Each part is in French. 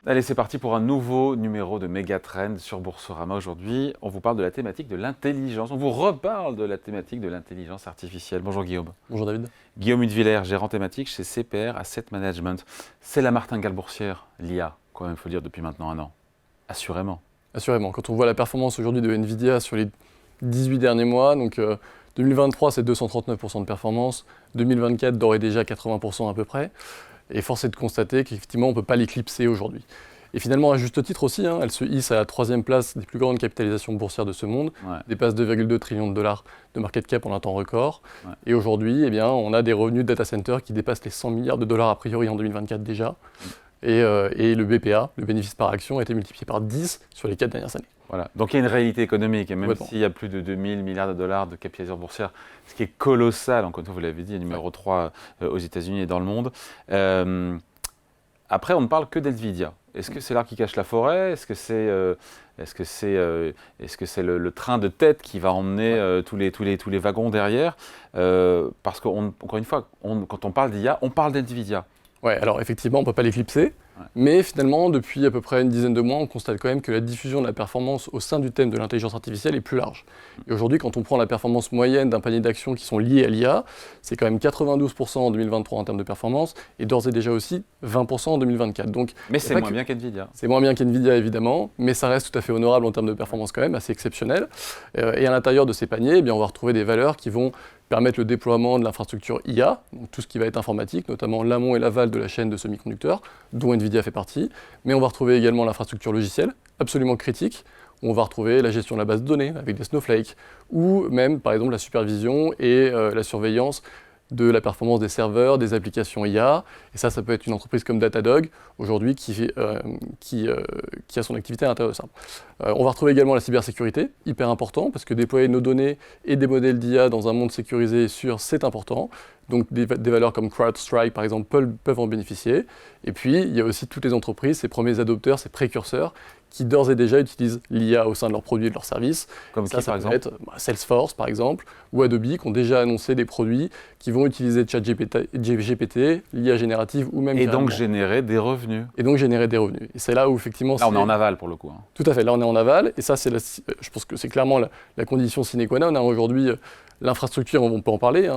Allez, c'est parti pour un nouveau numéro de Megatrend sur Boursorama. Aujourd'hui, on vous parle de la thématique de l'intelligence. On vous reparle de la thématique de l'intelligence artificielle. Bonjour Guillaume. Bonjour David. Guillaume Hudevillers, gérant thématique chez CPR Asset Management. C'est la martingale boursière, l'IA, quand même, il faut le dire, depuis maintenant un an. Assurément. Assurément. Quand on voit la performance aujourd'hui de Nvidia sur les 18 derniers mois, donc 2023 c'est 239% de performance, 2024 d'ores et déjà 80% à peu près. Et force est de constater qu'effectivement, on ne peut pas l'éclipser aujourd'hui. Et finalement, à juste titre aussi, elle se hisse à la 3e place des plus grandes capitalisations boursières de ce monde, dépasse 2,2 trillions de dollars de market cap en un temps record. Ouais. Et aujourd'hui, on a des revenus de data center qui dépassent les 100 milliards de dollars a priori en 2024 déjà. Et le BPA, le bénéfice par action, a été multiplié par 10 sur les 4 dernières années. Voilà. Donc il y a une réalité économique, et même s'il y a plus de 2000 milliards de dollars de capitalisation boursière, ce qui est colossal, encore une fois, vous l'avez dit, numéro 3 aux États-Unis et dans le monde. Après, on ne parle que d'Nvidia. Est-ce que c'est l'arbre qui cache la forêt ? Est-ce que c'est le train de tête qui va emmener tous les wagons derrière ? Parce qu'encore une fois, quand on parle d'IA, on parle d'Nvidia. Ouais, alors effectivement, on ne peut pas l'éclipser, mais finalement, depuis à peu près une dizaine de mois, on constate quand même que la diffusion de la performance au sein du thème de l'intelligence artificielle est plus large. Et aujourd'hui, quand on prend la performance moyenne d'un panier d'actions qui sont liées à l'IA, c'est quand même 92% en 2023 en termes de performance, et d'ores et déjà aussi 20% en 2024. Donc, mais c'est moins bien qu'Nvidia. C'est moins bien qu'Nvidia, évidemment, mais ça reste tout à fait honorable en termes de performance quand même, assez exceptionnel. Et à l'intérieur de ces paniers, on va retrouver des valeurs qui vont permettre le déploiement de l'infrastructure IA, donc tout ce qui va être informatique, notamment l'amont et l'aval de la chaîne de semi-conducteurs, dont Nvidia fait partie. Mais on va retrouver également l'infrastructure logicielle, absolument critique, où on va retrouver la gestion de la base de données avec des Snowflake, ou même, par exemple, la supervision et la surveillance de la performance des serveurs, des applications IA. Et ça peut être une entreprise comme Datadog, aujourd'hui, qui a son activité à l'intérieur de ça. On va retrouver également la cybersécurité, hyper important, parce que déployer nos données et des modèles d'IA dans un monde sécurisé et sûr, c'est important. Donc des valeurs comme CrowdStrike, par exemple, peuvent en bénéficier. Et puis, il y a aussi toutes les entreprises, ces premiers adopteurs, ces précurseurs, qui d'ores et déjà utilisent l'IA au sein de leurs produits et de leurs services. Comme ça, par exemple ? Peut être Salesforce, par exemple, ou Adobe, qui ont déjà annoncé des produits qui vont utiliser ChatGPT, l'IA générative, ou même... Et donc générer des revenus. Et c'est là où, effectivement... Là, on est en aval, pour le coup. Tout à fait, là, on est en aval. Et ça, je pense que c'est clairement la condition sine qua non. Aujourd'hui, l'infrastructure, on peut en parler.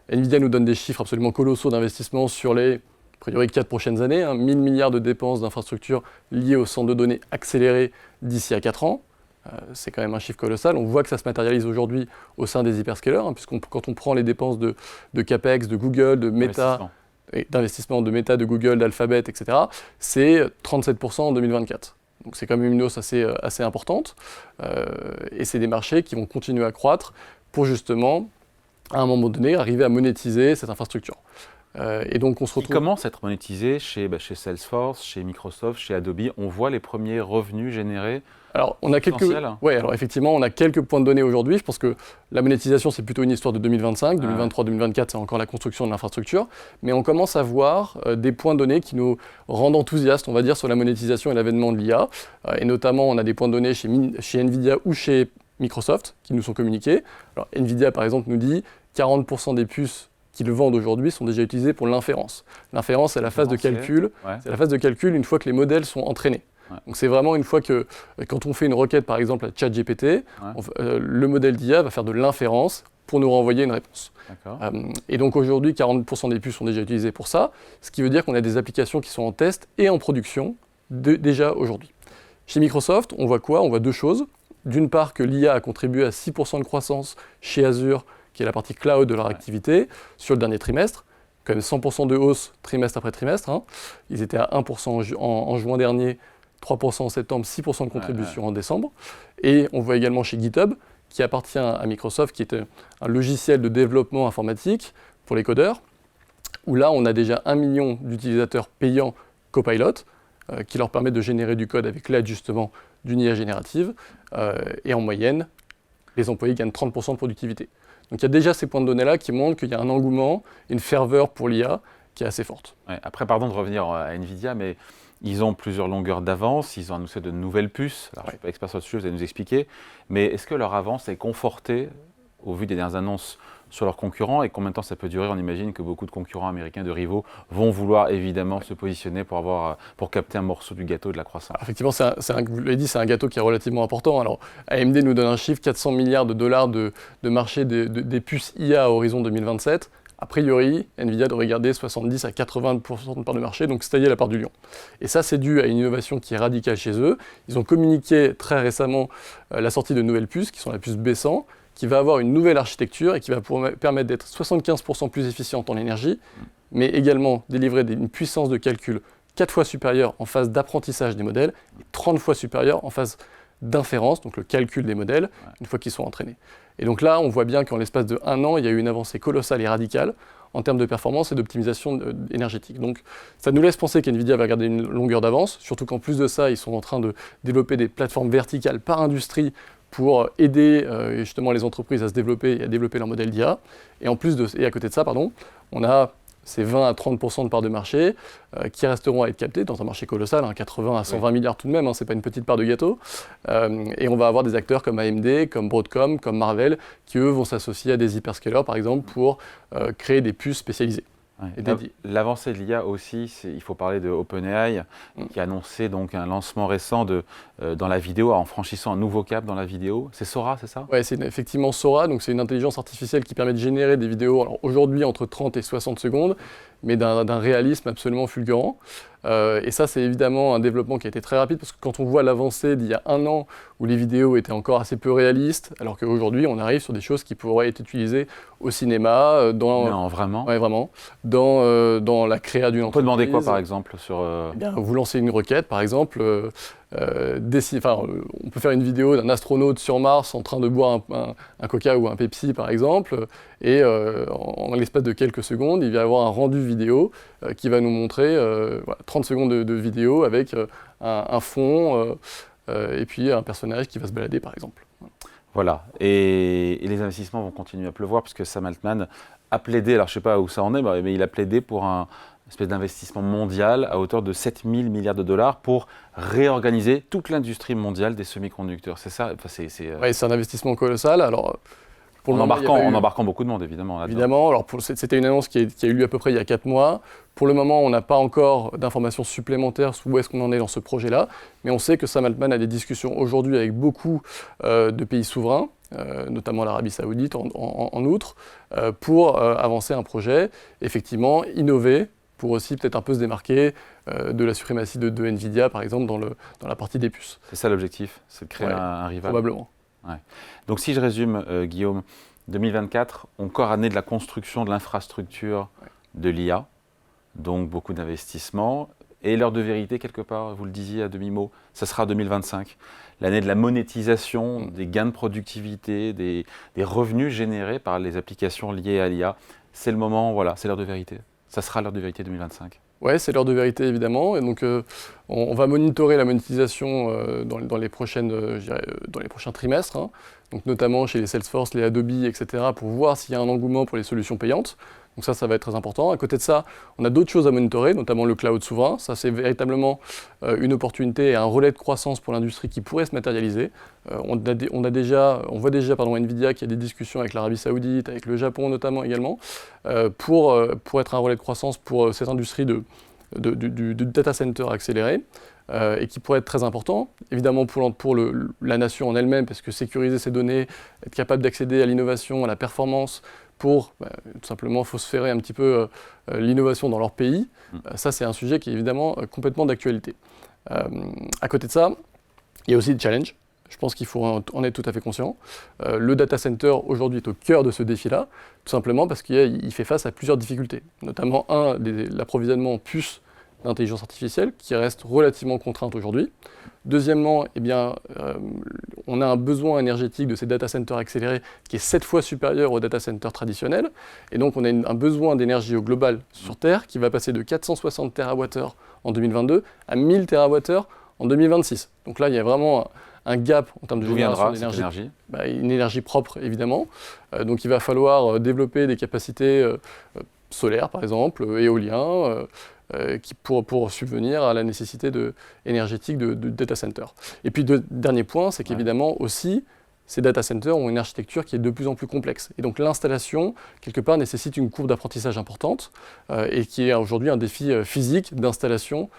Nvidia nous donne des chiffres absolument colossaux d'investissement sur les... a priori 4 prochaines années, 1000 milliards de dépenses d'infrastructures liées au centre de données accéléré d'ici à 4 ans. C'est quand même un chiffre colossal. On voit que ça se matérialise aujourd'hui au sein des hyperscalers, quand on prend les dépenses de CAPEX, de Google, de Meta, d'investissement de Meta, de Google, d'Alphabet, etc., c'est 37% en 2024. Donc c'est quand même une hausse assez importante. Et c'est des marchés qui vont continuer à croître pour justement, à un moment donné, arriver à monétiser cette infrastructure. Et donc on se retrouve... Il commence à être monétisé chez Salesforce, chez Microsoft, chez Adobe. On voit les premiers revenus générés. Alors, effectivement, on a quelques points de données aujourd'hui. Je pense que la monétisation, c'est plutôt une histoire de 2025. 2023-2024, c'est encore la construction de l'infrastructure. Mais on commence à voir des points de données qui nous rendent enthousiastes, on va dire, sur la monétisation et l'avènement de l'IA. Et notamment, on a des points de données chez Nvidia ou chez Microsoft qui nous sont communiqués. Alors, Nvidia, par exemple, nous dit 40% des puces qui le vendent aujourd'hui sont déjà utilisées pour l'inférence. L'inférence, c'est la phase de calcul. C'est la phase de calcul une fois que les modèles sont entraînés. Donc c'est vraiment une fois que, quand on fait une requête par exemple à ChatGPT, le modèle d'IA va faire de l'inférence pour nous renvoyer une réponse. Et donc aujourd'hui, 40% des puces sont déjà utilisées pour ça, ce qui veut dire qu'on a des applications qui sont en test et en production déjà aujourd'hui. Chez Microsoft, on voit quoi ? On voit deux choses. D'une part que l'IA a contribué à 6% de croissance chez Azure, qui est la partie cloud de leur activité, sur le dernier trimestre. Quand même 100% de hausse trimestre après trimestre. Ils étaient à 1% en juin dernier, 3% en septembre, 6% de contribution en décembre. Et on voit également chez GitHub, qui appartient à Microsoft, qui est un logiciel de développement informatique pour les codeurs, où là, on a déjà 1 million d'utilisateurs payants Copilot, qui leur permettent de générer du code avec l'aide justement d'une IA générative. Et en moyenne, les employés gagnent 30% de productivité. Donc il y a déjà ces points de données-là qui montrent qu'il y a un engouement, une ferveur pour l'IA qui est assez forte. Après, pardon de revenir à Nvidia, mais ils ont plusieurs longueurs d'avance, ils ont annoncé de nouvelles puces. Alors, je ne suis pas expert sur le sujet, vous allez nous expliquer. Mais est-ce que leur avance est confortée au vu des dernières annonces sur leurs concurrents et combien de temps ça peut durer? On imagine que beaucoup de concurrents américains, de rivaux, vont vouloir évidemment se positionner pour capter un morceau du gâteau de la croissance. Effectivement, vous l'avez dit, c'est un gâteau qui est relativement important. Alors, AMD nous donne un chiffre, 400 milliards de dollars de marché des puces IA à horizon 2027. A priori, Nvidia devrait garder 70 à 80% de part de marché, donc c'est-à-dire la part du lion. Et ça, c'est dû à une innovation qui est radicale chez eux. Ils ont communiqué très récemment la sortie de nouvelles puces, qui sont la puce B100, qui va avoir une nouvelle architecture et qui va permettre d'être 75% plus efficiente en énergie, mais également délivrer une puissance de calcul 4 fois supérieure en phase d'apprentissage des modèles et 30 fois supérieure en phase d'inférence, donc le calcul des modèles, une fois qu'ils sont entraînés. Et donc là, on voit bien qu'en l'espace de 1 an, il y a eu une avancée colossale et radicale en termes de performance et d'optimisation énergétique. Donc ça nous laisse penser qu'NVIDIA va garder une longueur d'avance, surtout qu'en plus de ça, ils sont en train de développer des plateformes verticales par industrie pour aider justement les entreprises à se développer et à développer leur modèle d'IA. Et à côté de ça, on a ces 20 à 30% de parts de marché qui resteront à être captés dans un marché colossal, 80 à 120 milliards tout de même, c'est pas une petite part de gâteau. Et on va avoir des acteurs comme AMD, comme Broadcom, comme Marvell, qui eux vont s'associer à des hyperscalers par exemple pour créer des puces spécialisées. L'avancée de l'IA aussi, il faut parler de OpenAI qui a annoncé donc un lancement récent dans la vidéo en franchissant un nouveau cap dans la vidéo. C'est Sora, c'est ça? Oui, c'est effectivement Sora, donc c'est une intelligence artificielle qui permet de générer des vidéos, alors aujourd'hui entre 30 et 60 secondes, mais d'un réalisme absolument fulgurant. Et ça, c'est évidemment un développement qui a été très rapide, parce que quand on voit l'avancée d'il y a 1 an, où les vidéos étaient encore assez peu réalistes, alors qu'aujourd'hui, on arrive sur des choses qui pourraient être utilisées au cinéma, Non, vraiment? Ouais, vraiment. Dans la créa d'une entreprise. On peut demander quoi, par exemple sur Eh bien, vous lancez une requête, par exemple, on peut faire une vidéo d'un astronaute sur Mars en train de boire un Coca ou un Pepsi, par exemple, et en l'espace de quelques secondes, il va y avoir un rendu vidéo qui va nous montrer 30 secondes de vidéo avec un fond et puis un personnage qui va se balader, par exemple. Voilà, et les investissements vont continuer à pleuvoir, puisque Sam Altman a plaidé, alors je ne sais pas où ça en est, mais il a plaidé pour un espèce d'investissement mondial à hauteur de 7 000 milliards de dollars pour réorganiser toute l'industrie mondiale des semi-conducteurs. C'est ça? Oui, c'est un investissement colossal. Alors, en embarquant beaucoup de monde, évidemment. Évidemment. Alors, c'était une annonce qui a eu lieu à peu près il y a 4 mois. Pour le moment, on n'a pas encore d'informations supplémentaires sur où est-ce qu'on en est dans ce projet-là. Mais on sait que Sam Altman a des discussions aujourd'hui avec beaucoup de pays souverains, notamment l'Arabie Saoudite en outre, pour avancer un projet, effectivement, innové, pour aussi peut-être un peu se démarquer de la suprématie de Nvidia, par exemple, dans la partie des puces. C'est ça l'objectif, c'est de créer un rival? Probablement. Ouais. Donc si je résume, Guillaume, 2024, encore année de la construction de l'infrastructure de l'IA, donc beaucoup d'investissements, et l'heure de vérité quelque part, vous le disiez à demi-mot, ça sera 2025, l'année de la monétisation, des gains de productivité, des revenus générés par les applications liées à l'IA. C'est le moment, voilà, c'est l'heure de vérité. Ça sera l'heure de vérité 2025. Oui, c'est l'heure de vérité évidemment, et donc on va monitorer la monétisation dans les prochains trimestres, donc notamment chez les Salesforce, les Adobe, etc., pour voir s'il y a un engouement pour les solutions payantes. Donc ça va être très important. À côté de ça, on a d'autres choses à monitorer, notamment le cloud souverain. Ça, c'est véritablement une opportunité et un relais de croissance pour l'industrie qui pourrait se matérialiser. On voit déjà Nvidia qui a des discussions avec l'Arabie Saoudite, avec le Japon notamment également, pour être un relais de croissance pour cette industrie du data center accéléré. Et qui pourrait être très important, évidemment pour la nation en elle-même, parce que sécuriser ses données, être capable d'accéder à l'innovation, à la performance, pour tout simplement phosphérer un petit peu l'innovation dans leur pays. Ça, c'est un sujet qui est évidemment complètement d'actualité. À côté de ça, il y a aussi des challenges. Je pense qu'il faut en être tout à fait conscient. Le data center, aujourd'hui, est au cœur de ce défi-là, tout simplement parce qu'il fait face à plusieurs difficultés, notamment l'approvisionnement en puces d'intelligence artificielle, qui reste relativement contrainte aujourd'hui. Deuxièmement, on a un besoin énergétique de ces data centers accélérés qui est 7 fois supérieur aux data centers traditionnels. Et donc, on a un besoin d'énergie au global sur Terre qui va passer de 460 TWh en 2022 à 1000 TWh en 2026. Donc là, il y a vraiment un gap en termes de génération d'énergie. Une énergie propre, évidemment. Donc, il va falloir développer des capacités solaires, par exemple, éoliens, pour subvenir à la nécessité énergétique de data center. Et puis, dernier point, c'est qu'évidemment aussi, ces data centers ont une architecture qui est de plus en plus complexe. Et donc l'installation, quelque part, nécessite une courbe d'apprentissage importante et qui est aujourd'hui un défi physique d'installation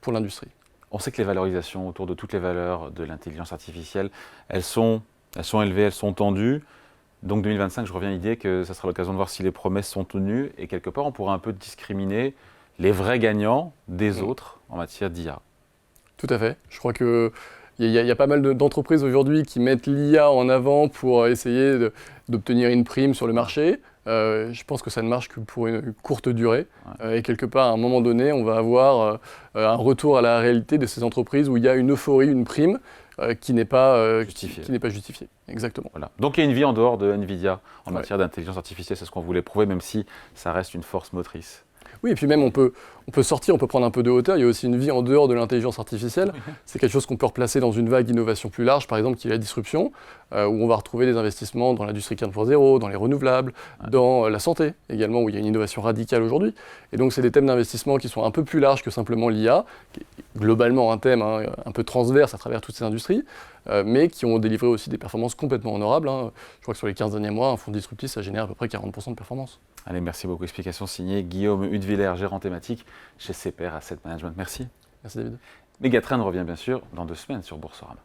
pour l'industrie. On sait que les valorisations autour de toutes les valeurs de l'intelligence artificielle, elles sont élevées, elles sont tendues. Donc 2025, je reviens à l'idée que ça sera l'occasion de voir si les promesses sont tenues et quelque part, on pourra un peu discriminer les vrais gagnants des autres en matière d'IA. Tout à fait. Je crois qu'il y a pas mal d'entreprises aujourd'hui qui mettent l'IA en avant pour essayer d'obtenir une prime sur le marché. Je pense que ça ne marche que pour une courte durée. Et quelque part, à un moment donné, on va avoir un retour à la réalité de ces entreprises où il y a une euphorie, une prime qui n'est pas justifiée. Exactement. Voilà. Donc il y a une vie en dehors de NVIDIA en matière d'intelligence artificielle, c'est ce qu'on voulait prouver, même si ça reste une force motrice. Oui, et puis même on peut sortir, on peut prendre un peu de hauteur. Il y a aussi une vie en dehors de l'intelligence artificielle. C'est quelque chose qu'on peut replacer dans une vague d'innovation plus large, par exemple, qui est la disruption, où on va retrouver des investissements dans l'industrie 4.0, dans les renouvelables, dans la santé également, où il y a une innovation radicale aujourd'hui. Et donc c'est des thèmes d'investissement qui sont un peu plus larges que simplement l'IA, qui est globalement un thème un peu transverse à travers toutes ces industries, mais qui ont délivré aussi des performances complètement honorables. Je crois que sur les 15 derniers mois, un fonds disruptif, ça génère à peu près 40% de performance. Allez, merci beaucoup. Explication signée Guillaume Hudevillers, gérant thématique chez CPR Asset Management. Merci. Merci David. Megatrend revient bien sûr dans 2 semaines sur Boursorama.